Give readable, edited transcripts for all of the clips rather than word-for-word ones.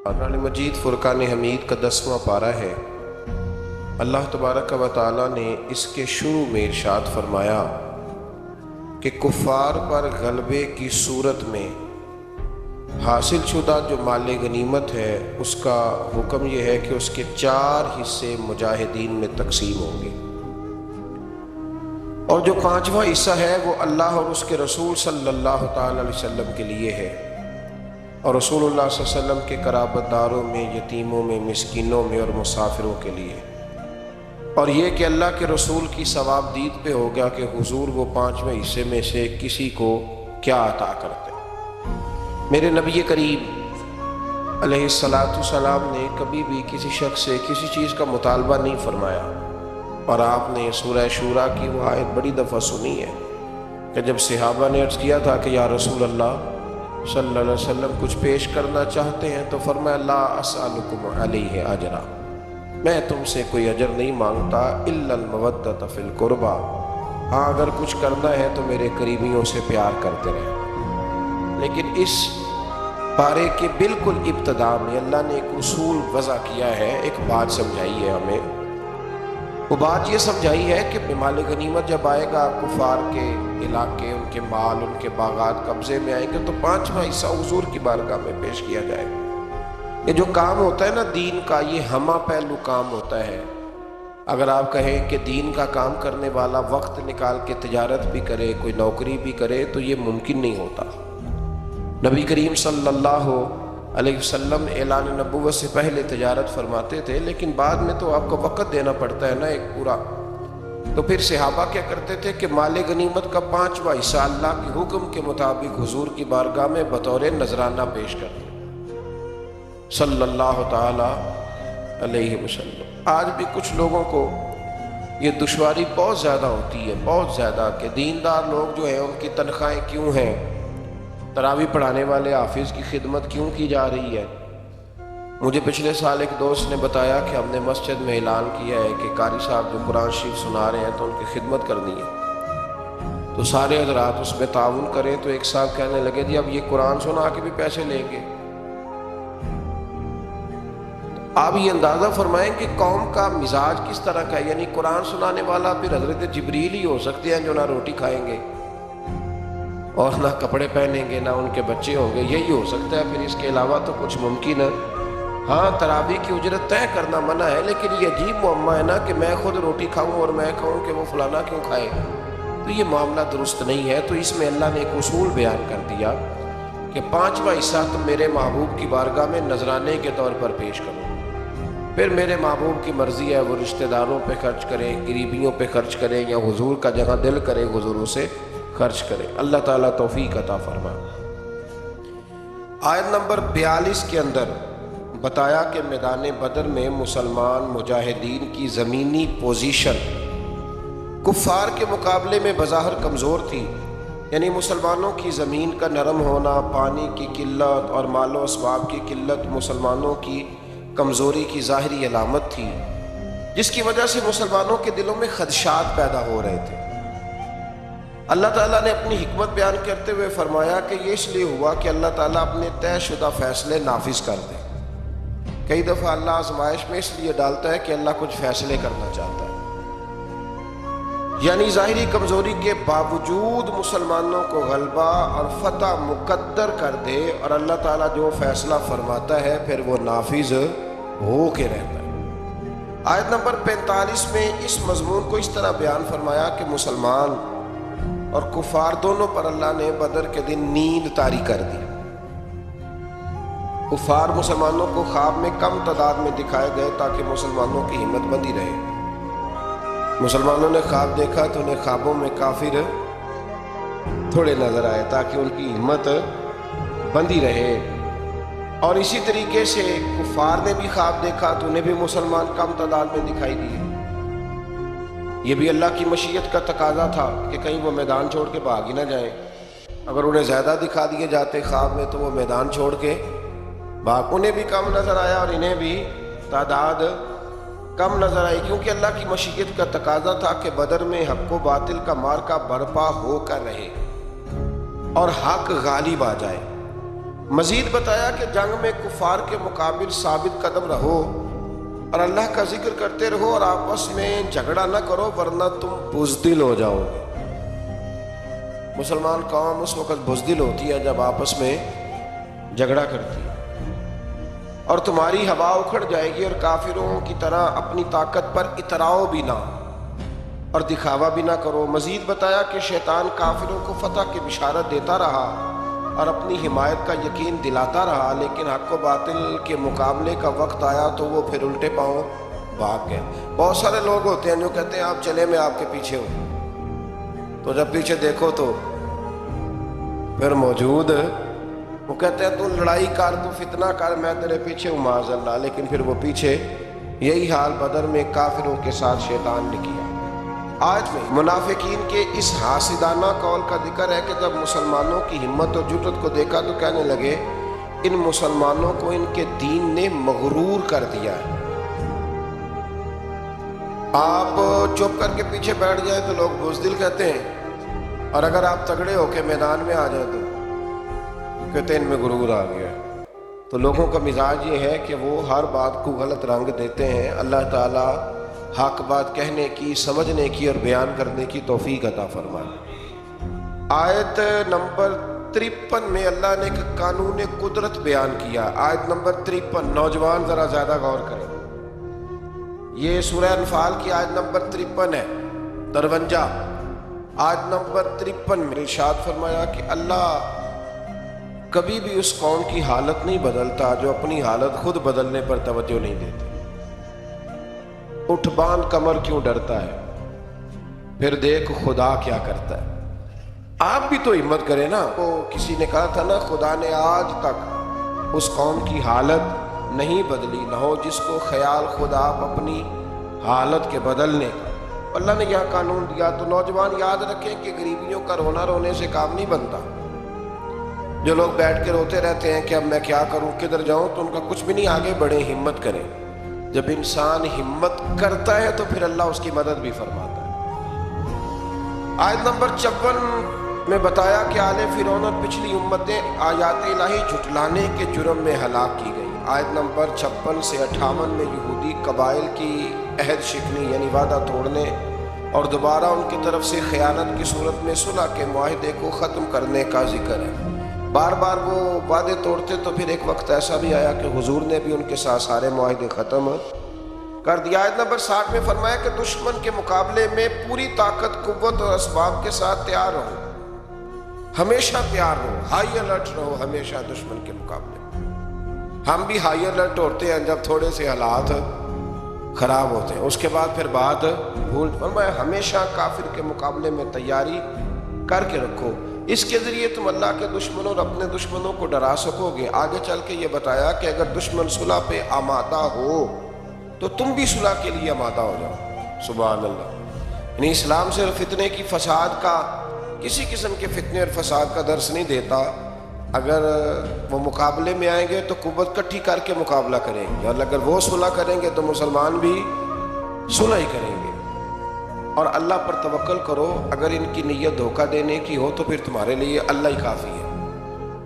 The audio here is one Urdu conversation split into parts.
قرآن مجید فرقان حمید کا 10واں پارہ ہے۔ اللہ تبارک و تعالیٰ نے اس کے شروع میں ارشاد فرمایا کہ کفار پر غلبے کی صورت میں حاصل شدہ جو مال غنیمت ہے اس کا حکم یہ ہے کہ اس کے 4 حصے مجاہدین میں تقسیم ہوں گے، اور جو 5واں حصہ ہے وہ اللہ اور اس کے رسول صلی اللہ تعالی علیہ وسلم کے لیے ہے، اور رسول اللہ صلی اللہ علیہ وسلم کے قرابت داروں میں، یتیموں میں، مسکینوں میں اور مسافروں کے لیے، اور یہ کہ اللہ کے رسول کی ثواب دید پہ ہوگا کہ حضور وہ 5ویں حصے میں سے کسی کو کیا عطا کرتے۔ میرے نبی کریم علیہ السلام نے کبھی بھی کسی شخص سے کسی چیز کا مطالبہ نہیں فرمایا، اور آپ نے سورہ شورا کی وہ آیت بڑی دفعہ سنی ہے کہ جب صحابہ نے عرض کیا تھا کہ یا رسول اللہ صلی اللہ علیہ وسلم کچھ پیش کرنا چاہتے ہیں تو فرمایا لا اسألکم علیہ اجرا، میں تم سے کوئی اجر نہیں مانگتا الا المودۃ فی القربى، ہاں اگر کچھ کرنا ہے تو میرے قریبیوں سے پیار کرتے رہے۔ لیکن اس پارے کے بالکل ابتدا میں اللہ نے ایک اصول وضع کیا ہے، ایک بات سمجھائی ہے ہمیں۔ وہ بات یہ سمجھائی ہے کہ مال غنیمت جب آئے گا، کفار کے علاقے، ان کے مال، ان کے باغات قبضے میں آئیں گے تو 5واں حصہ حضور کی بارگاہ میں پیش کیا جائے گا۔ یہ جو کام ہوتا ہے نا دین کا، یہ ہمہ پہلو کام ہوتا ہے۔ اگر آپ کہیں کہ دین کا کام کرنے والا وقت نکال کے تجارت بھی کرے، کوئی نوکری بھی کرے، تو یہ ممکن نہیں ہوتا۔ نبی کریم صلی اللہ علیہ وسلم اعلان نبوت سے پہلے تجارت فرماتے تھے، لیکن بعد میں تو آپ کو وقت دینا پڑتا ہے نا ایک پورا۔ تو پھر صحابہ کیا کرتے تھے کہ مال غنیمت کا 5واں حصہ اللہ کے حکم کے مطابق حضور کی بارگاہ میں بطور نذرانہ پیش کرتے صلی اللہ تعالی علیہ وسلم۔ آج بھی کچھ لوگوں کو یہ دشواری بہت زیادہ ہوتی ہے، بہت زیادہ، کہ دیندار لوگ جو ہیں ان کی تنخواہیں کیوں ہیں، تراویح پڑھانے والے حافظ کی خدمت کیوں کی جا رہی ہے۔ مجھے پچھلے سال ایک دوست نے بتایا کہ ہم نے مسجد میں اعلان کیا ہے کہ قاری صاحب جو قرآن شریف سنا رہے ہیں تو ان کی خدمت کرنی ہے، تو سارے حضرات اس میں تعاون کریں۔ تو ایک صاحب کہنے لگے جی اب یہ قرآن سنا کے بھی پیسے لیں گے۔ آپ یہ اندازہ فرمائیں کہ قوم کا مزاج کس طرح کا ہے، یعنی قرآن سنانے والا پھر حضرت جبریل ہی ہو سکتے ہیں جو نہ روٹی کھائیں گے اور نہ کپڑے پہنیں گے، نہ ان کے بچے ہوں گے، یہی ہو سکتا ہے، پھر اس کے علاوہ تو کچھ ممکن ہے۔ ہاں تراویح کی اجرت طے کرنا منع ہے، لیکن یہ عجیب معاملہ ہے نا کہ میں خود روٹی کھاؤں اور میں کہوں کہ وہ فلانا کیوں کھائے، تو یہ معاملہ درست نہیں ہے۔ تو اس میں اللہ نے ایک اصول بیان کر دیا کہ 5واں حصہ تم میرے محبوب کی بارگاہ میں نذرانے کے طور پر پیش کرو، پھر میرے محبوب کی مرضی ہے وہ رشتہ داروں پہ خرچ کریں، قریبیوں پہ خرچ کریں، یا حضور کا جہاں دل کرے حضور سے خرچ کریں۔ اللہ تعالیٰ توفیق عطا فرمائے۔ آیت نمبر 42 کے اندر بتایا کہ میدان بدر میں مسلمان مجاہدین کی زمینی پوزیشن کفار کے مقابلے میں بظاہر کمزور تھی، یعنی مسلمانوں کی زمین کا نرم ہونا، پانی کی قلت اور مال و اسباب کی قلت مسلمانوں کی کمزوری کی ظاہری علامت تھی، جس کی وجہ سے مسلمانوں کے دلوں میں خدشات پیدا ہو رہے تھے۔ اللہ تعالیٰ نے اپنی حکمت بیان کرتے ہوئے فرمایا کہ یہ اس لیے ہوا کہ اللہ تعالیٰ اپنے طے شدہ فیصلے نافذ کر دے۔ کئی دفعہ اللہ آزمائش میں اس لیے ڈالتا ہے کہ اللہ کچھ فیصلے کرنا چاہتا ہے، یعنی ظاہری کمزوری کے باوجود مسلمانوں کو غلبہ اور فتح مقدر کر دے، اور اللہ تعالیٰ جو فیصلہ فرماتا ہے پھر وہ نافذ ہو کے رہتا ہے۔ آیت نمبر 45 میں اس مضمون کو اس طرح بیان فرمایا کہ مسلمان اور کفار دونوں پر اللہ نے بدر کے دن نیند طاری کر دی۔ کفار مسلمانوں کو خواب میں کم تعداد میں دکھائے گئے تاکہ مسلمانوں کی ہمت بندی رہے۔ مسلمانوں نے خواب دیکھا تو انہیں خوابوں میں کافر تھوڑے نظر آئے تاکہ ان کی ہمت بندی رہے، اور اسی طریقے سے کفار نے بھی خواب دیکھا تو انہیں بھی مسلمان کم تعداد میں دکھائی دیے۔ یہ بھی اللہ کی مشیت کا تقاضا تھا کہ کہیں وہ میدان چھوڑ کے بھاگ ہی نہ جائیں۔ اگر انہیں زیادہ دکھا دیے جاتے خواب میں تو وہ میدان چھوڑ کے بھاگ، انہیں بھی کم نظر آیا اور انہیں بھی تعداد کم نظر آئی، کیونکہ اللہ کی مشیت کا تقاضا تھا کہ بدر میں حق و باطل کا مارکا برپا ہو کر رہے اور حق غالب آ جائے۔ مزید بتایا کہ جنگ میں کفار کے مقابل ثابت قدم رہو اور اللہ کا ذکر کرتے رہو اور آپس میں جھگڑا نہ کرو ورنہ تم بزدل ہو جاؤ گے۔ مسلمان قوم اس وقت بزدل ہوتی ہے جب آپس میں جھگڑا کرتی ہے، اور تمہاری ہوا اکھڑ جائے گی، اور کافروں کی طرح اپنی طاقت پر اتراؤ بھی نہ اور دکھاوا بھی نہ کرو۔ مزید بتایا کہ شیطان کافروں کو فتح کی بشارت دیتا رہا اور اپنی حمایت کا یقین دلاتا رہا، لیکن حق و باطل کے مقابلے کا وقت آیا تو وہ پھر الٹے پاؤں بھاگ گئے۔ بہت سارے لوگ ہوتے ہیں جو کہتے ہیں آپ چلے میں آپ کے پیچھے ہوں، تو جب پیچھے دیکھو تو پھر موجود وہ کہتے ہیں تو لڑائی کر، تو فتنہ کر، میں تیرے پیچھے ہوں معاذ اللہ، لیکن پھر وہ پیچھے۔ یہی حال بدر میں کافروں کے ساتھ شیطان نے کیا۔ آج میں منافقین کے اس حاسدانہ قول کا ذکر ہے کہ جب مسلمانوں کی ہمت اور جرأت کو دیکھا تو کہنے لگے ان مسلمانوں کو ان کے دین نے مغرور کر دیا ہے۔ آپ چپ کر کے پیچھے بیٹھ جائیں تو لوگ بزدل کہتے ہیں، اور اگر آپ تگڑے ہو کے میدان میں آ جائیں تو کہتے ہیں ان میں غرور آ گیا۔ تو لوگوں کا مزاج یہ ہے کہ وہ ہر بات کو غلط رنگ دیتے ہیں۔ اللہ تعالیٰ حق بات کہنے کی، سمجھنے کی اور بیان کرنے کی توفیق عطا فرمائے۔ آیت نمبر 53 میں اللہ نے ایک قانون قدرت بیان کیا۔ آیت نمبر 53، نوجوان ذرا زیادہ غور کریں، یہ سورہ انفال کی آیت نمبر 53 ہے، 53۔ آیت نمبر 53 میں ارشاد فرمایا کہ اللہ کبھی بھی اس قوم کی حالت نہیں بدلتا جو اپنی حالت خود بدلنے پر توجہ نہیں دیتی۔ اٹھ باندھ کمر کیوں ڈرتا ہے، پھر دیکھ خدا کیا کرتا ہے۔ آپ بھی تو ہمت کریں نا۔ وہ کسی نے کہا تھا نا، خدا نے آج تک اس قوم کی حالت نہیں بدلی، نہ ہو جس کو خیال خدا اپنی حالت کے بدلنے کا۔ اللہ نے یہاں قانون دیا۔ تو نوجوان یاد رکھیں کہ غریبیوں کا رونا رونے سے کام نہیں بنتا۔ جو لوگ بیٹھ کے روتے رہتے ہیں کہ اب میں کیا کروں، کدھر جاؤں، تو ان کا کچھ بھی نہیں، آگے بڑھیں، ہمت کریں۔ جب انسان ہمت کرتا ہے تو پھر اللہ اس کی مدد بھی فرماتا ہے۔ آیت نمبر 54 میں بتایا کہ آل فرعون اور پچھلی امتیں آیات الہی جھٹلانے کے جرم میں ہلاک کی گئی۔ آیت نمبر 56 سے 58 میں یہودی قبائل کی عہد شکنی یعنی وعدہ توڑنے اور دوبارہ ان کی طرف سے خیانت کی صورت میں صلح کے معاہدے کو ختم کرنے کا ذکر ہے۔ بار بار وہ وعدے توڑتے تو پھر ایک وقت ایسا بھی آیا کہ حضور نے بھی ان کے ساتھ سارے معاہدے ختم کر دیا۔ آیت نمبر 60 میں فرمایا کہ دشمن کے مقابلے میں پوری طاقت، قوت اور اسباب کے ساتھ تیار رہو، ہمیشہ تیار رہو، ہائی الرٹ رہو ہمیشہ دشمن کے مقابلے۔ ہم بھی ہائی الرٹ ہوتے ہیں جب تھوڑے سے حالات خراب ہوتے ہیں، اس کے بعد پھر بات بھول۔ فرمایا ہمیشہ کافر کے مقابلے میں تیاری کر کے رکھو، اس کے ذریعے تم اللہ کے دشمنوں اور اپنے دشمنوں کو ڈرا سکو گے۔ آگے چل کے یہ بتایا کہ اگر دشمن صلح پہ آمادہ ہو تو تم بھی صلح کے لیے آمادہ ہو جاؤ۔ سبحان اللہ۔ یعنی اسلام صرف فتنے کی، فساد کا، کسی قسم کے فتنے اور فساد کا درس نہیں دیتا۔ اگر وہ مقابلے میں آئیں گے تو قوت کٹھی کر کے مقابلہ کریں گے، اور اگر وہ صلح کریں گے تو مسلمان بھی صلح ہی کریں گے۔ اور اللہ پر توکل کرو، اگر ان کی نیت دھوکہ دینے کی ہو تو پھر تمہارے لیے اللہ ہی کافی ہے۔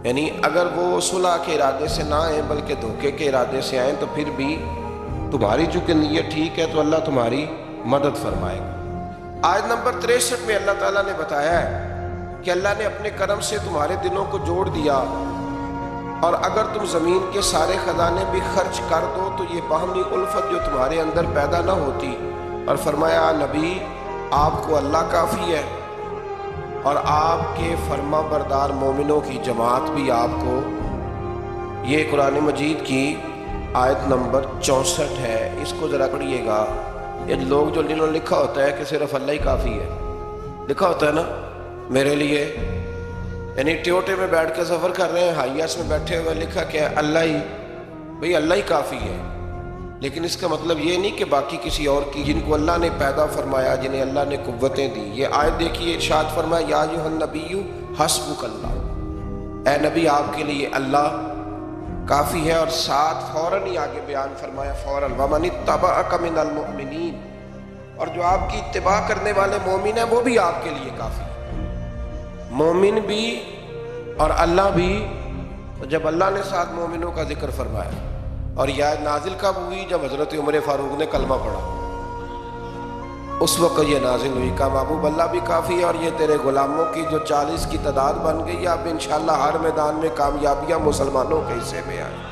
یعنی اگر وہ صلح کے ارادے سے نہ آئیں بلکہ دھوکے کے ارادے سے آئیں تو پھر بھی تمہاری چونکہ نیت ٹھیک ہے تو اللہ تمہاری مدد فرمائے گا۔ آیت نمبر 63 میں اللہ تعالیٰ نے بتایا ہے کہ اللہ نے اپنے کرم سے تمہارے دلوں کو جوڑ دیا، اور اگر تم زمین کے سارے خزانے بھی خرچ کر دو تو یہ باہمی الفت جو تمہارے اندر پیدا نہ ہوتی۔ اور فرمایا نبی آپ کو اللہ کافی ہے، اور آپ کے فرما بردار مومنوں کی جماعت بھی آپ کو۔ یہ قرآن مجید کی آیت نمبر 64 ہے، اس کو ذرا پڑھیے گا۔ یہ لوگ جو جنہوں نے لکھا ہوتا ہے کہ صرف اللہ ہی کافی ہے، لکھا ہوتا ہے نا میرے لیے، یعنی ٹیوٹے میں بیٹھ کے سفر کر رہے ہیں، ہائیس میں بیٹھے ہوئے لکھا کہ اللہ ہی، بھئی اللہ ہی کافی ہے، لیکن اس کا مطلب یہ نہیں کہ باقی کسی اور کی، جن کو اللہ نے پیدا فرمایا، جنہیں اللہ نے قوتیں دی۔ یہ آیت دیکھیے، ارشاد فرمایا یا ایھا النبی حسبک اللہ، اے نبی آپ کے لیے اللہ کافی ہے، اور ساتھ فوراً ہی آگے بیان فرمایا فوراً ومن اتبعک من المؤمنین، اور جو آپ کی اتباع کرنے والے مومن ہیں وہ بھی آپ کے لیے کافی ہے۔ مومن بھی اور اللہ بھی تو جب اللہ نے 7 مومنوں کا ذکر فرمایا، اور یہ آیت نازل کب ہوئی؟ جب حضرت عمر فاروق نے کلمہ پڑھا، اس وقت یہ نازل ہوئی، کہا محبوب اللہ بھی کافی ہے، اور یہ تیرے غلاموں کی جو 40 کی تعداد بن گئی، اب انشاءاللہ ہر میدان میں کامیابیاں مسلمانوں کے حصے میں آئیں۔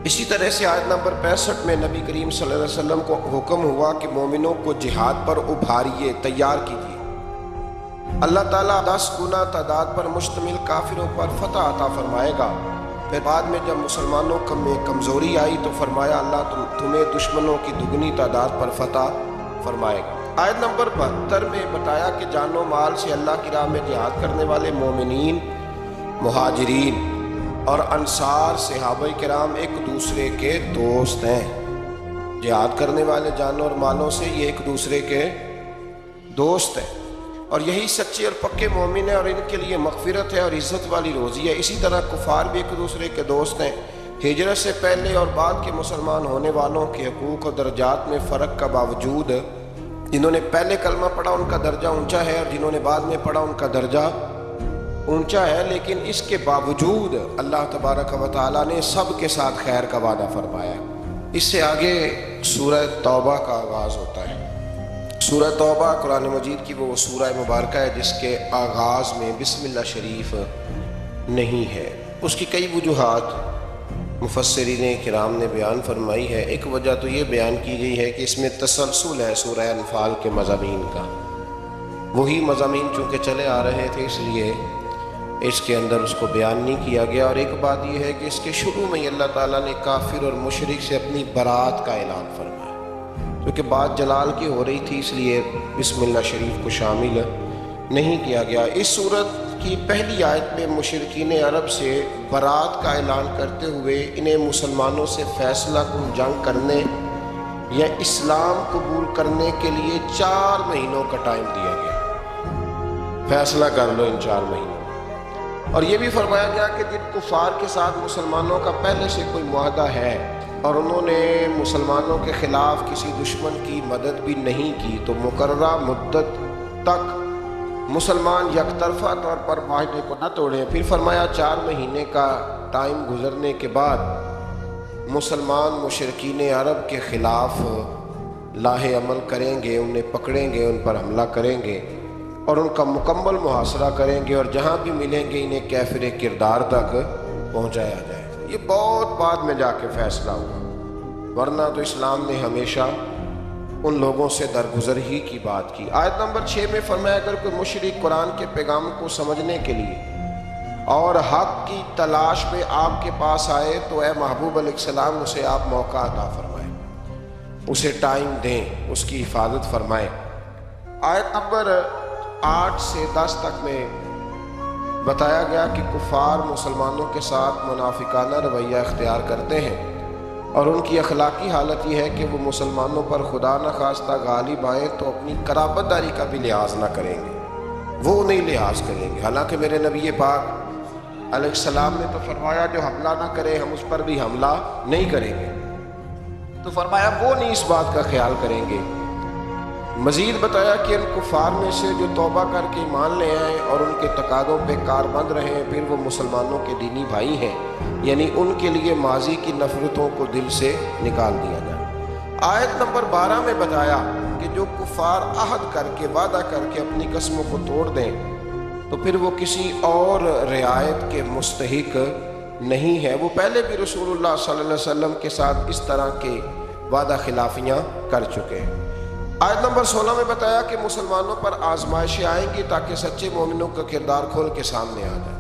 اسی طرح سے آیت نمبر 65 میں نبی کریم صلی اللہ علیہ وسلم کو حکم ہوا کہ مومنوں کو جہاد پر ابھاریے، تیار کیجیے۔ اللہ تعالیٰ 10 گنا تعداد پر مشتمل کافروں پر فتح عطا فرمائے گا۔ پھر بعد میں جب مسلمانوں میں کمزوری آئی تو فرمایا اللہ تمہیں دشمنوں کی دگنی تعداد پر فتح فرمائے گا۔ آیت نمبر 72 میں بتایا کہ جان و مال سے اللہ کی راہ میں جہاد کرنے والے مومنین، مہاجرین اور انصار صحابہ کرام ایک دوسرے کے دوست ہیں۔ جہاد کرنے والے جانوں اور مالوں سے یہ ایک دوسرے کے دوست ہیں، اور یہی سچے اور پکے مومن ہیں، اور ان کے لیے مغفرت ہے اور عزت والی روزی ہے۔ اسی طرح کفار بھی ایک دوسرے کے دوست ہیں۔ ہجرت سے پہلے اور بعد کے مسلمان ہونے والوں کے حقوق اور درجات میں فرق کا باوجود جنہوں نے پہلے کلمہ پڑھا ان کا درجہ اونچا ہے، اور جنہوں نے بعد میں پڑھا ان کا درجہ اونچا ہے، لیکن اس کے باوجود اللہ تبارک و تعالیٰ نے سب کے ساتھ خیر کا وعدہ فرمایا۔ اس سے آگے سورہ توبہ کا آغاز ہوتا ہے۔ سورہ توبہ قرآن مجید کی وہ سورہ مبارکہ ہے جس کے آغاز میں بسم اللہ شریف نہیں ہے۔ اس کی کئی وجوہات مفسرین کرام نے بیان فرمائی ہے۔ ایک وجہ تو یہ بیان کی گئی ہے کہ اس میں تسلسل ہے سورہ انفال کے مضامین کا، وہی مضامین چونکہ چلے آ رہے تھے اس لیے اس کے اندر اس کو بیان نہیں کیا گیا۔ اور ایک بات یہ ہے کہ اس کے شروع میں اللہ تعالیٰ نے کافر اور مشرک سے اپنی برات کا اعلان فرمایا، کیونکہ بات جلال کی ہو رہی تھی، اس لیے بسم اللہ شریف کو شامل نہیں کیا گیا۔ اس صورت کی پہلی آیت میں مشرکین عرب سے برات کا اعلان کرتے ہوئے انہیں مسلمانوں سے فیصلہ کن جنگ کرنے یا اسلام قبول کرنے کے لیے 4 مہینوں کا ٹائم دیا گیا، فیصلہ کر لو ان 4 مہینوں۔ اور یہ بھی فرمایا گیا کہ جن کفار کے ساتھ مسلمانوں کا پہلے سے کوئی معاہدہ ہے اور انہوں نے مسلمانوں کے خلاف کسی دشمن کی مدد بھی نہیں کی تو مقررہ مدت تک مسلمان یک طرفہ طور پر معاہدے کو نہ توڑیں۔ پھر فرمایا 4 مہینے کا ٹائم گزرنے کے بعد مسلمان مشرکین عرب کے خلاف لاہ عمل کریں گے، انہیں پکڑیں گے، ان پر حملہ کریں گے اور ان کا مکمل محاصرہ کریں گے، اور جہاں بھی ملیں گے انہیں کافر کردار تک پہنچایا جائے گا۔ یہ بہت بعد میں جا کے فیصلہ ہوا، ورنہ تو اسلام نے ہمیشہ ان لوگوں سے درگزر ہی کی بات کی۔ آیت نمبر 6 میں فرمایا اگر کوئی مشرک قرآن کے پیغام کو سمجھنے کے لیے اور حق کی تلاش میں آپ کے پاس آئے تو اے محبوب علیہ السلام اسے آپ موقع عطا فرمائیں، اسے ٹائم دیں، اس کی حفاظت فرمائیں۔ آیت نمبر 8 سے 10 تک میں بتایا گیا کہ کفار مسلمانوں کے ساتھ منافقانہ رویہ اختیار کرتے ہیں، اور ان کی اخلاقی حالت یہ ہے کہ وہ مسلمانوں پر خدا نخواستہ غالب آئیں تو اپنی قرابت داری کا بھی لحاظ نہ کریں گے، وہ نہیں لحاظ کریں گے۔ حالانکہ میرے نبی پاک علیہ السلام نے تو فرمایا جو حملہ نہ کرے ہم اس پر بھی حملہ نہیں کریں گے، تو فرمایا وہ نہیں اس بات کا خیال کریں گے۔ مزید بتایا کہ ان کفار میں سے جو توبہ کر کے ایمان لے آئیں اور ان کے تقاضوں پہ کاربند رہیں پھر وہ مسلمانوں کے دینی بھائی ہیں، یعنی ان کے لیے ماضی کی نفرتوں کو دل سے نکال دیا جائے۔ آیت نمبر 12 میں بتایا کہ جو کفار عہد کر کے وعدہ کر کے اپنی قسموں کو توڑ دیں تو پھر وہ کسی اور رعایت کے مستحق نہیں ہے، وہ پہلے بھی رسول اللہ صلی اللہ علیہ وسلم کے ساتھ اس طرح کے وعدہ خلافیاں کر چکے ہیں۔ آیت نمبر 16 میں بتایا کہ مسلمانوں پر آزمائشیں آئیں گی تاکہ سچے مومنوں کا کردار کھول کے سامنے آ جائے۔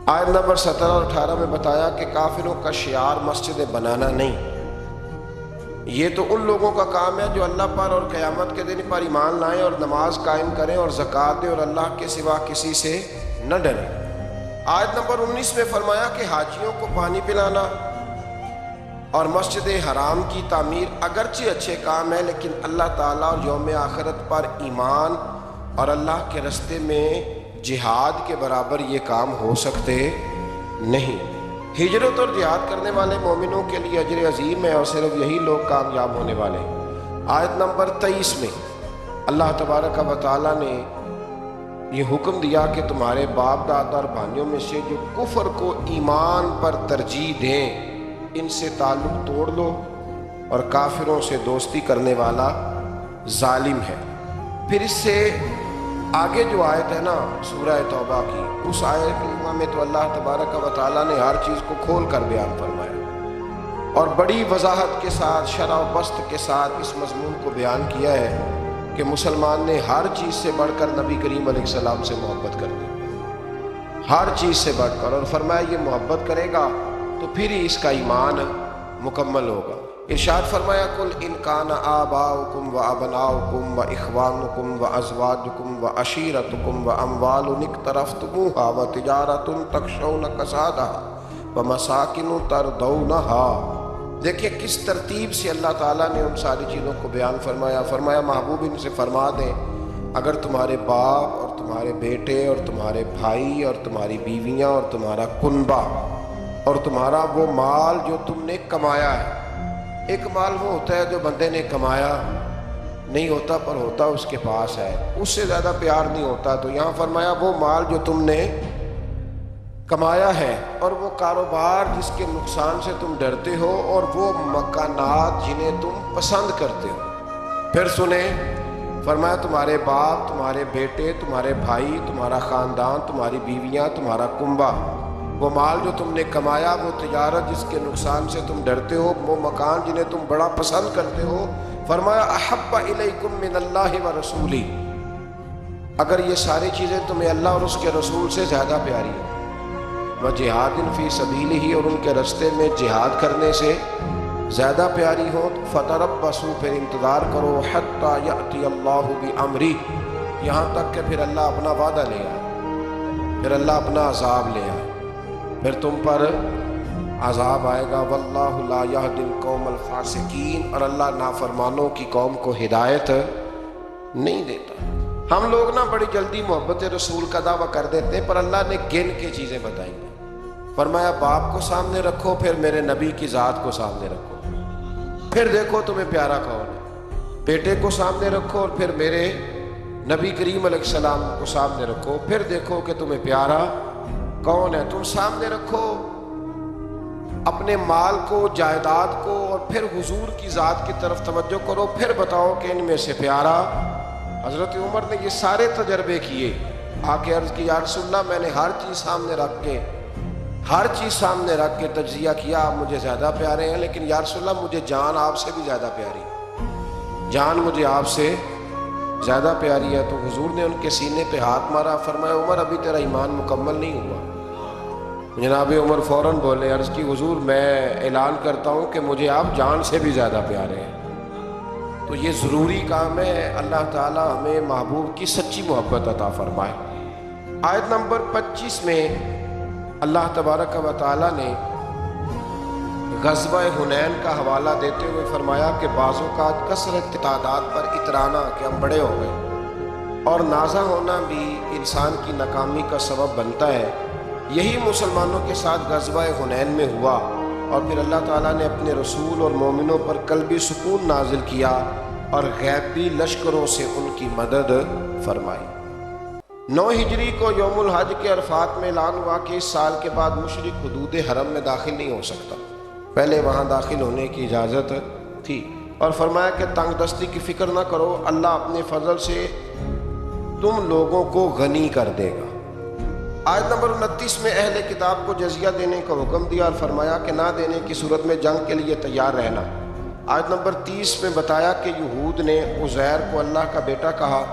آیت نمبر 17 اور 18 میں بتایا کہ کافروں کا شعار مسجدیں بنانا نہیں، یہ تو ان لوگوں کا کام ہے جو اللہ پر اور قیامت کے دن پر ایمان لائیں اور نماز قائم کریں اور زکوٰۃ دیں اور اللہ کے سوا کسی سے نہ ڈریں۔ آیت نمبر 19 میں فرمایا کہ حاجیوں کو پانی پلانا اور مسجد حرام کی تعمیر اگرچہ اچھے کام ہے، لیکن اللہ تعالیٰ اور یوم آخرت پر ایمان اور اللہ کے راستے میں جہاد کے برابر یہ کام ہو سکتے نہیں۔ ہجرت اور جہاد کرنے والے مومنوں کے لیے اجر عظیم ہے اور صرف یہی لوگ کامیاب ہونے والے ہیں۔ آیت نمبر 23 میں اللہ تبارک و تعالیٰ نے یہ حکم دیا کہ تمہارے باپ دادا اور بھائیوں میں سے جو کفر کو ایمان پر ترجیح دیں ان سے تعلق توڑ لو، اور کافروں سے دوستی کرنے والا ظالم ہے۔ پھر اس سے آگے جو آیت ہے نا سورہ توبہ کی، اس آیت میں تو اللہ تبارک و تعالیٰ نے ہر چیز کو کھول کر بیان فرمایا اور بڑی وضاحت کے ساتھ، شرح و بسط کے ساتھ اس مضمون کو بیان کیا ہے کہ مسلمان نے ہر چیز سے بڑھ کر نبی کریم علیہ السلام سے محبت کر دی، ہر چیز سے بڑھ کر، اور فرمایا یہ محبت کرے گا تو پھر ہی اس کا ایمان مکمل ہوگا۔ ارشاد فرمایا قل ان کان آباؤکم و ابناؤکم و اخوانکم و ازواجکم و عشیرتکم و اموال اقترفتموها و تجارت تخشون کسادها و مساکن ترضونها۔ دیکھیں کس ترتیب سے اللہ تعالیٰ نے ان ساری چیزوں کو بیان فرمایا۔ فرمایا محبوب ان سے فرما دیں اگر تمہارے باپ اور تمہارے بیٹے اور تمہارے بھائی اور تمہاری بیویاں اور تمہارا کنبہ اور تمہارا وہ مال جو تم نے کمایا ہے، ایک مال وہ ہوتا ہے جو بندے نے کمایا نہیں ہوتا پر ہوتا اس کے پاس ہے، اس سے زیادہ پیار نہیں ہوتا، تو یہاں فرمایا وہ مال جو تم نے کمایا ہے، اور وہ کاروبار جس کے نقصان سے تم ڈرتے ہو، اور وہ مکانات جنہیں تم پسند کرتے ہو۔ پھر سنیں فرمایا تمہارے باپ، تمہارے بیٹے، تمہارے بھائی، تمہارا خاندان، تمہاری بیویاں، تمہارا کنبہ، وہ مال جو تم نے کمایا، وہ تجارت جس کے نقصان سے تم ڈرتے ہو، وہ مکان جنہیں تم بڑا پسند کرتے ہو، فرمایا احب الیکم من اللہ و رسولی، اگر یہ ساری چیزیں تمہیں اللہ اور اس کے رسول سے زیادہ پیاری ہیں، وجہاد فی سبیلہ، اور ان کے رستے میں جہاد کرنے سے زیادہ پیاری ہو، فتربصوا، پھر انتظار کرو، حتی یأتی اللہ بامرہ، یہاں تک کہ پھر اللہ اپنا وعدہ لے آئے، پھر اللہ اپنا عذاب لے آئے، پھر تم پر عذاب آئے گا۔ واللہ لا یہدی القوم الفاسقین، اور اللہ نافرمانوں کی قوم کو ہدایت نہیں دیتا۔ ہم لوگ نا بڑی جلدی محبت رسول کا دعویٰ کر دیتے ہیں، پر اللہ نے گن کے چیزیں بتائیں گے۔ فرمایا باپ کو سامنے رکھو، پھر میرے نبی کی ذات کو سامنے رکھو، پھر دیکھو تمہیں پیارا کون ہے۔ بیٹے کو سامنے رکھو اور پھر میرے نبی کریم علیہ السلام کو سامنے رکھو، پھر دیکھو کہ تمہیں پیارا کون ہے۔ تم سامنے رکھو اپنے مال کو، جائیداد کو، اور پھر حضور کی ذات کی طرف توجہ کرو، پھر بتاؤ کہ ان میں سے پیارا۔ حضرت عمر نے یہ سارے تجربے کیے، آ کے عرض کی یا رسول اللہ میں نے ہر چیز سامنے رکھ کے تجزیہ کیا، آپ مجھے زیادہ پیارے ہیں، لیکن یا رسول اللہ مجھے جان آپ سے بھی زیادہ پیاری، جان مجھے آپ سے زیادہ پیاری ہے۔ تو حضور نے ان کے سینے پہ ہاتھ مارا، فرمایا عمر ابھی تیرا ایمان مکمل نہیں ہوا۔ جناب عمر فوراً بولے، عرض کی حضور میں اعلان کرتا ہوں کہ مجھے آپ جان سے بھی زیادہ پیارے ہیں۔ تو یہ ضروری کام ہے، اللہ تعالیٰ ہمیں محبوب کی سچی محبت عطا فرمائے۔ آیت نمبر 25 میں اللہ تبارک و تعالیٰ نے غزوہ حنین کا حوالہ دیتے ہوئے فرمایا کہ بعض اوقات کثرت تعداد پر اترانا کہ ہم بڑے ہو گئے اور نازا ہونا بھی انسان کی ناکامی کا سبب بنتا ہے۔ یہی مسلمانوں کے ساتھ غزوہ حنین میں ہوا، اور پھر اللہ تعالیٰ نے اپنے رسول اور مومنوں پر قلبی سکون نازل کیا اور غیبی لشکروں سے ان کی مدد فرمائی۔ 9 ہجری کو یوم الحج کے عرفات میں اعلان ہوا کہ اس سال کے بعد مشرک حدود حرم میں داخل نہیں ہو سکتا، پہلے وہاں داخل ہونے کی اجازت تھی، اور فرمایا کہ تنگ دستی کی فکر نہ کرو، اللہ اپنے فضل سے تم لوگوں کو غنی کر دے گا۔ آیت نمبر 29 میں اہل کتاب کو جزیہ دینے کا حکم دیا اور فرمایا کہ نہ دینے کی صورت میں جنگ کے لیے تیار رہنا۔ آیت نمبر 30 میں بتایا کہ یہود نے عزیر کو اللہ کا بیٹا کہا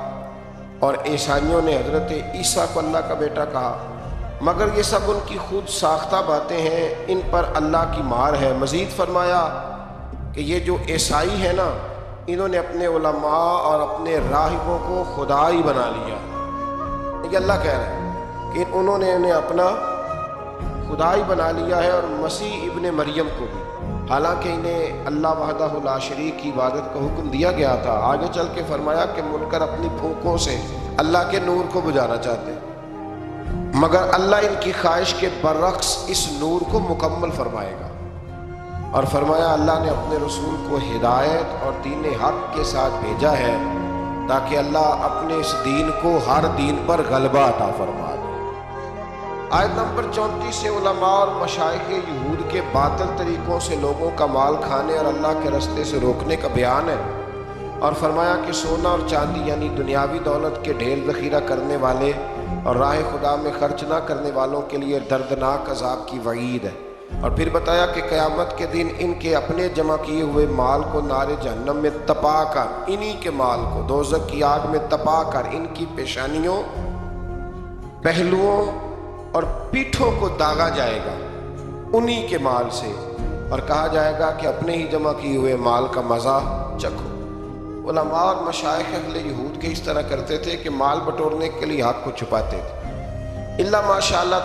اور عیسائیوں نے حضرت عیسیٰ کو اللہ کا بیٹا کہا، مگر یہ سب ان کی خود ساختہ باتیں ہیں، ان پر اللہ کی مار ہے۔ مزید فرمایا کہ یہ جو عیسائی ہیں نا، انہوں نے اپنے علماء اور اپنے راہبوں کو خدا ہی بنا لیا۔ یہ اللہ کہہ رہے ہیں کہ انہوں نے انہیں اپنا خدا ہی بنا لیا ہے، اور مسیح ابن مریم کو بھی، حالانکہ انہیں اللہ وحدہ لا شریک کی عبادت کا حکم دیا گیا تھا۔ آگے چل کے فرمایا کہ منکر اپنی پھونکوں سے اللہ کے نور کو بجھانا چاہتے ہیں، مگر اللہ ان کی خواہش کے برعکس اس نور کو مکمل فرمائے گا۔ اور فرمایا اللہ نے اپنے رسول کو ہدایت اور دین حق کے ساتھ بھیجا ہے تاکہ اللہ اپنے اس دین کو ہر دین پر غلبہ عطا فرما دے۔ آیت نمبر 34 سے علماء اور مشائخ یہود کے باطل طریقوں سے لوگوں کا مال کھانے اور اللہ کے راستے سے روکنے کا بیان ہے، اور فرمایا کہ سونا اور چاندی یعنی دنیاوی دولت کے ڈھیر ذخیرہ کرنے والے اور راہ خدا میں خرچ نہ کرنے والوں کے لیے دردناک عذاب کی وعید ہے، اور پھر بتایا کہ قیامت کے دن ان کے اپنے جمع کیے ہوئے مال کو نار جہنم میں تپا کر، انہی کے مال کو دوزخ کی آگ میں تپا کر ان کی پیشانیوں، پہلوؤں اور پیٹھوں کو داغا جائے گا انہی کے مال سے، اور کہا جائے گا کہ اپنے ہی جمع کیے ہوئے مال کا مزہ چکھو۔ علماء اور مشائخ اہل یہود کے اس طرح کرتے تھے کہ مال بٹورنے کے لیے حق کو چھپاتے تھے۔ اللہ ماشاءاللہ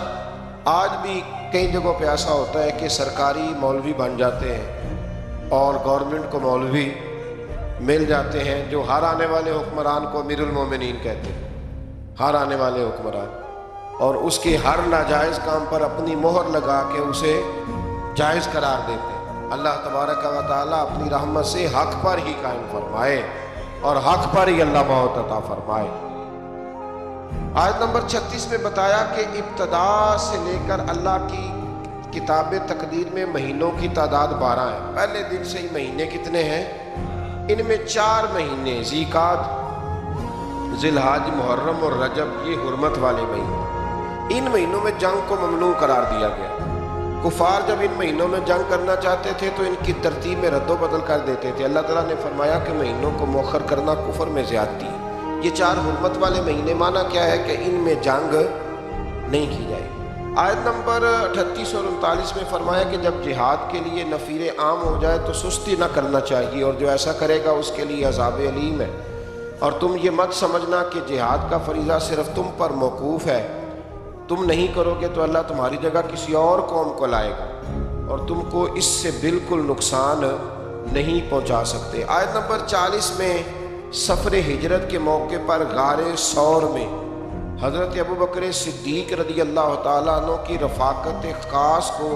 آج بھی کئی جگہوں پہ ایسا ہوتا ہے کہ سرکاری مولوی بن جاتے ہیں اور گورنمنٹ کو مولوی مل جاتے ہیں جو ہر آنے والے حکمران کو امیر المومنین کہتے ہیں، ہر آنے والے حکمران، اور اس کے ہر ناجائز کام پر اپنی مہر لگا کے اسے جائز قرار دیتے ہیں۔ اللہ تبارک و تعالیٰ اپنی رحمت سے حق پر ہی قائم فرمائے اور حق پر ہی اللہ موت عطا فرمائے۔ آیت نمبر 36 میں بتایا کہ ابتدا سے لے کر اللہ کی کتاب تقدیر میں مہینوں کی تعداد 12 ہے۔ پہلے دن سے ہی مہینے کتنے ہیں؟ ان میں 4 مہینے ذیقعدہ، ذی الحج، محرم اور رجب، یہ حرمت والے مہینے۔ ان مہینوں میں جنگ کو ممنوع قرار دیا گیا۔ کفار جب ان مہینوں میں جنگ کرنا چاہتے تھے تو ان کی ترتیب میں رد و بدل کر دیتے تھے۔ اللہ تعالیٰ نے فرمایا کہ مہینوں کو مؤخر کرنا کفر میں زیادتی ہے۔ یہ 4 حرمت والے مہینے، معنی کیا ہے کہ ان میں جنگ نہیں کی جائے گی۔ آیت نمبر 38 اور 39 میں فرمایا کہ جب جہاد کے لیے نفیر عام ہو جائے تو سستی نہ کرنا چاہیے، اور جو ایسا کرے گا اس کے لیے عذاب علیم ہے، اور تم یہ مت سمجھنا کہ جہاد کا فریضہ صرف تم پر موقوف ہے، تم نہیں کرو گے تو اللہ تمہاری جگہ کسی اور قوم کو لائے گا اور تم کو اس سے بالکل نقصان نہیں پہنچا سکتے۔ آیت نمبر 40 میں سفر ہجرت کے موقع پر غار ثور میں حضرت ابوبکر صدیق رضی اللہ تعالیٰ عنہ کی رفاقت خاص کو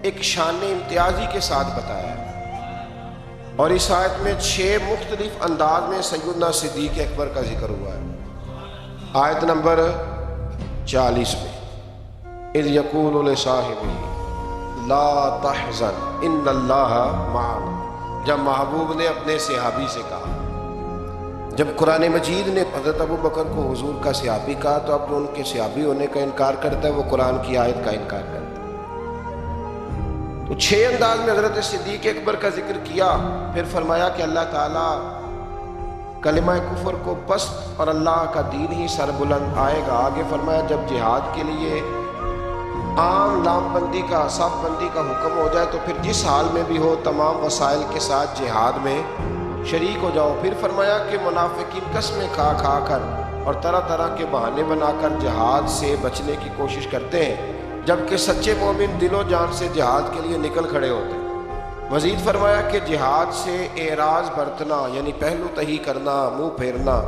ایک شان امتیازی کے ساتھ بتایا ہے، اور اس آیت میں 6 مختلف انداز میں سیدنا صدیق اکبر کا ذکر ہوا ہے۔ آیت نمبر 40 میں اذ یقول لصاحبہ لا تحزن ان اللہ معنا، جب محبوب نے اپنے صحابی سے کہا، جب قرآن مجید نے حضرت ابوبکر کو حضور کا صحابی کہا تو اب جو ان کے صحابی ہونے کا انکار کرتا ہے وہ قرآن کی آیت کا انکار کرتا ہے۔ تو 6 انداز میں حضرت صدیق اکبر کا ذکر کیا، پھر فرمایا کہ اللہ تعالیٰ کلمہ کفر کو پست اور اللہ کا دین ہی سر بلند آئے گا۔ آگے فرمایا جب جہاد کے لیے عام لام بندی کا، صف بندی کا حکم ہو جائے تو پھر جس حال میں بھی ہو تمام وسائل کے ساتھ جہاد میں شریک ہو جاؤ۔ پھر فرمایا کہ منافقین قسمیں کھا کھا کر اور طرح طرح کے بہانے بنا کر جہاد سے بچنے کی کوشش کرتے ہیں، جبکہ سچے مومن دل و جان سے جہاد کے لیے نکل کھڑے ہوتے ہیں۔ مزید فرمایا کہ جہاد سے اعراض برتنا یعنی پہلو تہی کرنا، منہ پھیرنا،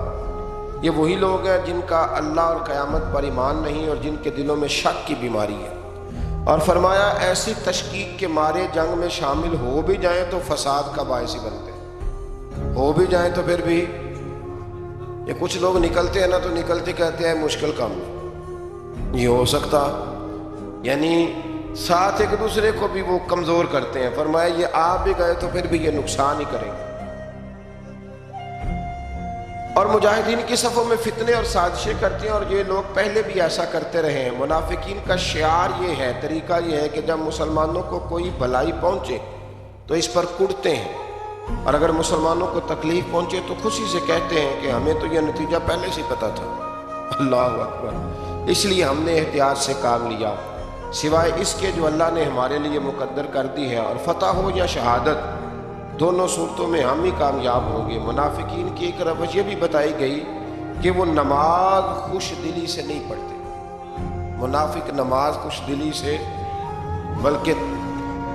یہ وہی لوگ ہیں جن کا اللہ اور قیامت پر ایمان نہیں اور جن کے دلوں میں شک کی بیماری ہے، اور فرمایا ایسی تشکیک کے مارے جنگ میں شامل ہو بھی جائیں تو فساد کا باعث ہی بنتے ہیں، ہو بھی جائیں تو پھر بھی یہ کچھ لوگ نکلتے ہیں نا تو نکلتے کہتے ہیں مشکل کام یہ ہو سکتا، یعنی ساتھ ایک دوسرے کو بھی وہ کمزور کرتے ہیں۔ فرمایا یہ آپ بھی گئے تو پھر بھی یہ نقصان ہی کریں گے، اور مجاہدین کی صفوں میں فتنے اور سازشیں کرتے ہیں، اور یہ لوگ پہلے بھی ایسا کرتے رہے ہیں۔ منافقین کا شعار یہ ہے، طریقہ یہ ہے کہ جب مسلمانوں کو کوئی بھلائی پہنچے تو اس پر کڑتے ہیں، اور اگر مسلمانوں کو تکلیف پہنچے تو خوشی سے کہتے ہیں کہ ہمیں تو یہ نتیجہ پہلے سے پتہ تھا۔ اللہ اکبر، اس لیے ہم نے احتیاط سے کام لیا، سوائے اس کے جو اللہ نے ہمارے لیے مقدر کر دی ہے، اور فتح ہو یا شہادت دونوں صورتوں میں ہم ہی کامیاب ہوں گے۔ منافقین کی ایک روش یہ بھی بتائی گئی کہ وہ نماز خوش دلی سے نہیں پڑھتے، منافق نماز خوش دلی سے بلکہ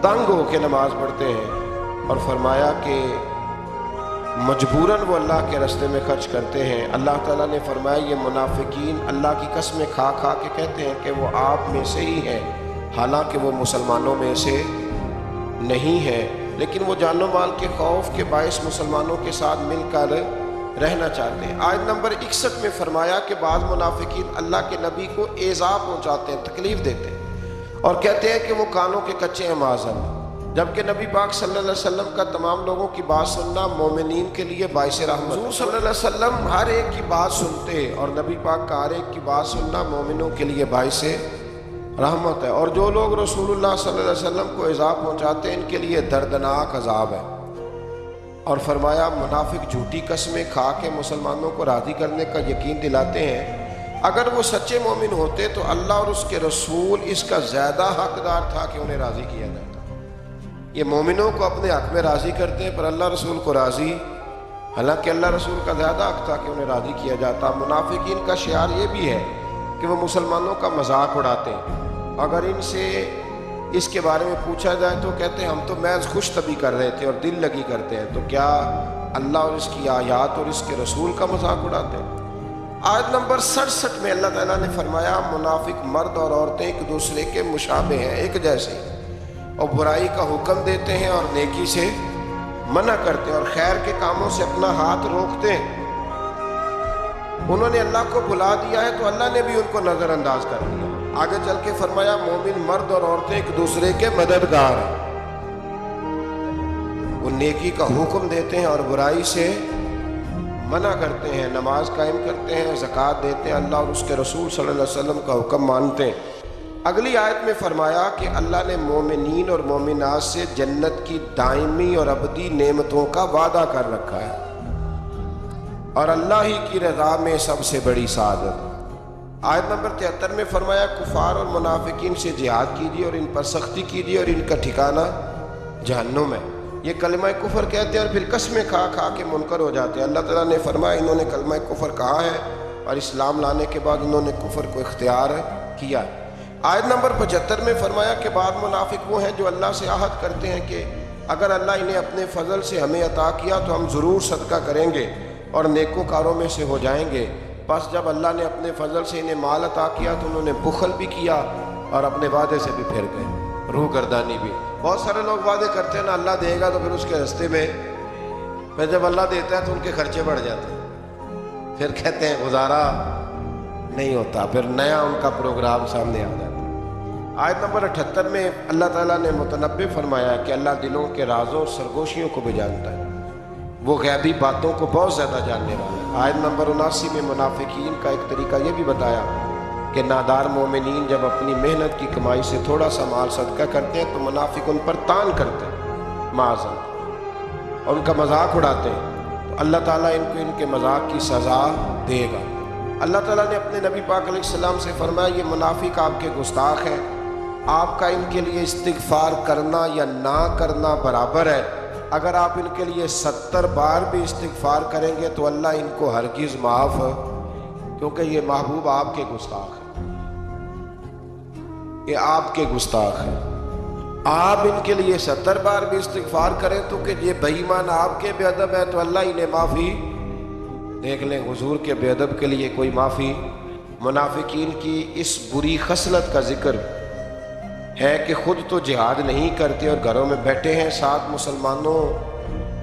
تنگ ہو کے نماز پڑھتے ہیں، اور فرمایا کہ مجبوراً وہ اللہ کے راستے میں خرچ کرتے ہیں۔ اللہ تعالیٰ نے فرمایا یہ منافقین اللہ کی قسمیں کھا کھا کے کہتے ہیں کہ وہ آپ میں سے ہی ہیں، حالانکہ وہ مسلمانوں میں سے نہیں ہیں، لیکن وہ جان و مال کے خوف کے باعث مسلمانوں کے ساتھ مل کر رہنا چاہتے ہیں۔ آیت نمبر 61 میں فرمایا کہ بعض منافقین اللہ کے نبی کو ایذا پہنچاتے ہیں، تکلیف دیتے ہیں اور کہتے ہیں کہ وہ کانوں کے کچے ہیں معاذ، جبکہ نبی پاک صلی اللہ علیہ وسلم کا تمام لوگوں کی بات سننا مومنین کے لیے باعث رحمت۔ حضور صلی اللہ علیہ وسلم ہر ایک کی بات سنتے اور نبی پاک کا ہر ایک کی بات سننا مومنوں کے لیے باعث رحمت ہے، اور جو لوگ رسول اللہ صلی اللہ علیہ وسلم کو ایذا پہنچاتے ہیں ان کے لیے دردناک عذاب ہے۔ اور فرمایا منافق جھوٹی قسمیں کھا کے مسلمانوں کو راضی کرنے کا یقین دلاتے ہیں، اگر وہ سچے مومن ہوتے تو اللہ اور اس کے رسول اس کا زیادہ حقدار تھا کہ انہیں راضی کیا جاتا۔ یہ مومنوں کو اپنے حق میں راضی کرتے ہیں پر اللہ رسول کو راضی، حالانکہ اللہ رسول کا زیادہ حق تھا کہ انہیں راضی کیا جاتا۔ منافقین کا شعار یہ بھی ہے کہ وہ مسلمانوں کا مذاق اڑاتے ہیں، اگر ان سے اس کے بارے میں پوچھا جائے تو کہتے ہیں ہم تو محض خوش طبی کر رہے تھے اور دل لگی کرتے ہیں، تو کیا اللہ اور اس کی آیات اور اس کے رسول کا مذاق اڑاتے ہیں؟ آیت نمبر 67 میں اللہ تعالیٰ نے فرمایا منافق مرد اور عورتیں ایک دوسرے کے مشابہ ہیں، ایک جیسے ہیں، اور برائی کا حکم دیتے ہیں اور نیکی سے منع کرتے ہیں اور خیر کے کاموں سے اپنا ہاتھ روکتے ہیں۔ انہوں نے اللہ کو بھلا دیا ہے تو اللہ نے بھی ان کو نظر انداز کر دیا۔ آگے چل کے فرمایا مومن مرد اور عورتیں ایک دوسرے کے مددگار ہیں، وہ نیکی کا حکم دیتے ہیں اور برائی سے منع کرتے ہیں، نماز قائم کرتے ہیں، زکوٰۃ دیتے ہیں، اللہ اور اس کے رسول صلی اللہ علیہ وسلم کا حکم مانتے ہیں۔ اگلی آیت میں فرمایا کہ اللہ نے مومنین اور مومنات سے جنت کی دائمی اور ابدی نعمتوں کا وعدہ کر رکھا ہے، اور اللہ ہی کی رضا میں سب سے بڑی سعادت۔ آیت نمبر 73 میں فرمایا کفار اور منافقین سے جہاد کیجیے اور ان پر سختی کیجیے اور ان کا ٹھکانہ جہنم ہے۔ یہ کلمہ کفر کہتے ہیں اور پھر قسمیں کھا کھا کے منکر ہو جاتے ہیں۔ اللہ تعالیٰ نے فرمایا انہوں نے کلمہ کفر کہا ہے اور اسلام لانے کے بعد انہوں نے کفر کو اختیار کیا ہے۔ آیت نمبر 75 میں فرمایا کہ بعض منافق وہ ہیں جو اللہ سے عہد کرتے ہیں کہ اگر اللہ انہیں اپنے فضل سے ہمیں عطا کیا تو ہم ضرور صدقہ کریں گے اور نیکوکاروں میں سے ہو جائیں گے، بس جب اللہ نے اپنے فضل سے انہیں مال عطا کیا تو انہوں نے بخل بھی کیا اور اپنے وعدے سے بھی پھر گئے، روح گردانی بھی۔ بہت سارے لوگ وعدے کرتے ہیں نا اللہ دے گا تو پھر اس کے راستے میں پھر جب اللہ دیتا ہے تو ان کے خرچے بڑھ جاتے ہیں، پھر کہتے ہیں گزارا نہیں ہوتا، پھر نیا ان کا پروگرام سامنے آ جاتا ہے۔ آیت نمبر 78 میں اللہ تعالیٰ نے متنبع فرمایا کہ اللہ دلوں کے رازوں اور سرگوشیوں کو بھی جانتا ہے، وہ غیبی باتوں کو بہت زیادہ جاننے والا ہے۔ آیت نمبر 79 میں منافقین کا ایک طریقہ یہ بھی بتایا کہ نادار مومنین جب اپنی محنت کی کمائی سے تھوڑا سا مال صدقہ کرتے ہیں تو منافق ان پر طعن کرتے ہیں معاذ اور ان کا مذاق اڑاتے ہیں، تو اللہ تعالیٰ ان کو ان کے مذاق کی سزا دے گا۔ اللہ تعالیٰ نے اپنے نبی پاک علیہ السلام سے فرمایا یہ منافق آپ کے گستاخ ہیں، آپ کا ان کے لیے استغفار کرنا یا نہ کرنا برابر ہے، اگر آپ ان کے لیے 70 بار بھی استغفار کریں گے تو اللہ ان کو ہرگز معاف، کیونکہ یہ محبوب آپ کے گستاخ ہیں، یہ آپ کے گستاخ ہیں۔ آپ ان کے لیے 70 بار بھی استغفار کریں تو کہ یہ بے ایمان آپ کے بے ادب ہے تو اللہ انہیں معافی دیکھ لیں۔ حضور کے بے ادب کے لیے کوئی معافی۔ منافقین کی اس بری خصلت کا ذکر ہے کہ خود تو جہاد نہیں کرتے اور گھروں میں بیٹھے ہیں، ساتھ مسلمانوں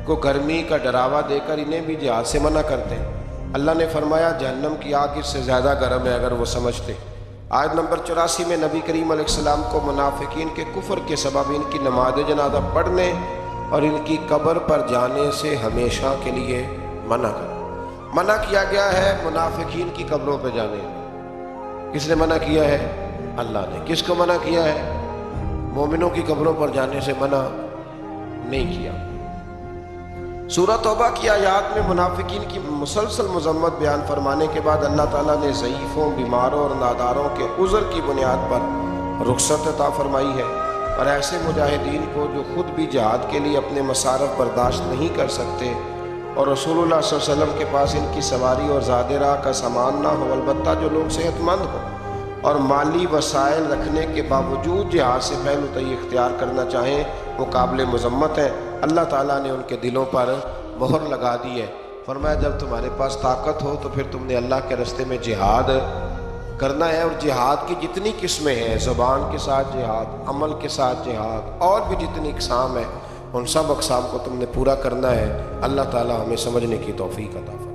کو گرمی کا ڈراوا دے کر انہیں بھی جہاد سے منع کرتے ہیں۔ اللہ نے فرمایا جہنم کی آگ اس سے زیادہ گرم ہے اگر وہ سمجھتے۔ آیت نمبر 84 میں نبی کریم علیہ السلام کو منافقین کے کفر کے سبب ان کی نماز جنازہ پڑھنے اور ان کی قبر پر جانے سے ہمیشہ کے لیے منع کیا گیا ہے۔ منافقین کی قبروں پہ جانے کس نے منع کیا ہے؟ اللہ نے۔ کس کو منع کیا ہے؟ مومنوں کی قبروں پر جانے سے منع نہیں کیا۔ سورہ توبہ کی آیات میں منافقین کی مسلسل مذمت بیان فرمانے کے بعد اللہ تعالیٰ نے ضعیفوں، بیماروں اور ناداروں کے عذر کی بنیاد پر رخصت عطا فرمائی ہے، اور ایسے مجاہدین کو جو خود بھی جہاد کے لیے اپنے مصارف برداشت نہیں کر سکتے اور رسول اللہ صلی اللہ علیہ وسلم کے پاس ان کی سواری اور زاد راہ کا سامان نہ ہو، البتہ جو لوگ صحت مند ہوں اور مالی وسائل رکھنے کے باوجود جہاد سے پہلو تئی اختیار کرنا چاہیں، وہ قابل مذمت ہیں۔ اللہ تعالیٰ نے ان کے دلوں پر مہر لگا دی ہے۔ فرمایا جب تمہارے پاس طاقت ہو تو پھر تم نے اللہ کے راستے میں جہاد کرنا ہے، اور جہاد کی جتنی قسمیں ہیں، زبان کے ساتھ جہاد، عمل کے ساتھ جہاد، اور بھی جتنی اقسام ہیں، ان سب اقسام کو تم نے پورا کرنا ہے۔ اللہ تعالیٰ ہمیں سمجھنے کی توفیق عطا فرمائے۔